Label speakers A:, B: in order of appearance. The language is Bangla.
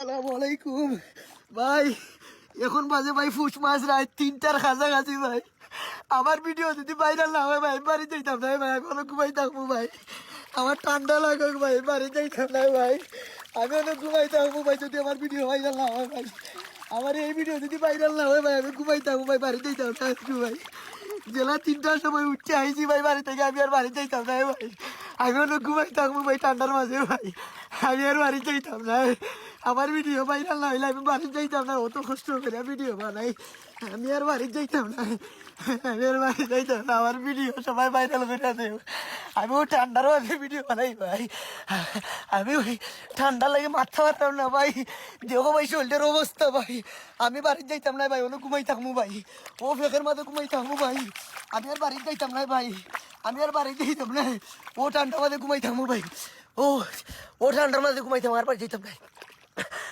A: আসসালামু আলাইকুম ভাই। এখন বাজে ভাই ফুস মাস রাত 3টার কাছাকাছি ভাই। আমার ভিডিও যদি ভাইরাল না হয় ভাই বাড়ি যাইতাম না ভাই, এখনো ঘুমাই থাকবো ভাই। আমার ঠান্ডা লাগুক ভাই, বাড়ি যাইতাম না ভাই। আমি অনেক ঘুমাই থাকবো ভাই যদি আমার ভিডিও ভাইরাল না হয় ভাই। আমার এই ভিডিও যদি ভাইরাল না হয় ভাই আমি ঘুমাই থাকবো ভাই, বাড়ি যাইতাম না একটু ভাই। জেলা 3টার সময় উঠছে আইছি ভাই বাড়ি থেকে, আমি আর বাড়ি যাইতাম না ভাই। আমি অনেক ঘুমাই থাকবো ভাই ঠান্ডার মাঝে ভাই, আমি আর বাড়ি যাইতাম না। আমার ভিডিও ভাইরাল না হইলে আমি বাড়ি যাইতাম না, অত কষ্ট করে ভিডিও বানাই। আমি আর বাড়ি যাইতাম না, আমি আর বাড়ি যাইতাম না। আমার ভিডিও সবাই ভাইরাল করে দেব। আমি ওই ঠান্ডার মাঝে ভিডিও বানাই ভাই। আমি ওই ঠান্ডা লাগে মাথা পারতাম না ভাই, দেখো ভাই শরীরের অবস্থা ভাই। আমি বাড়ি যাইতাম না ভাই, অনেক ঘুমাই থাকবো ভাই। ও ফেকের মাঝে ঘুমাই থাকবো ভাই, আমি আর বাড়ি যাইতাম না ভাই। আমি আর বাড়ি যাইতাম না, ও ঠান্ডার মাঝে ঘুমাই থাকবো ভাই। ও ও ঠান্ডার মাঝে ঘুমাই থাকবো, আর বাড়ি যাইতাম না।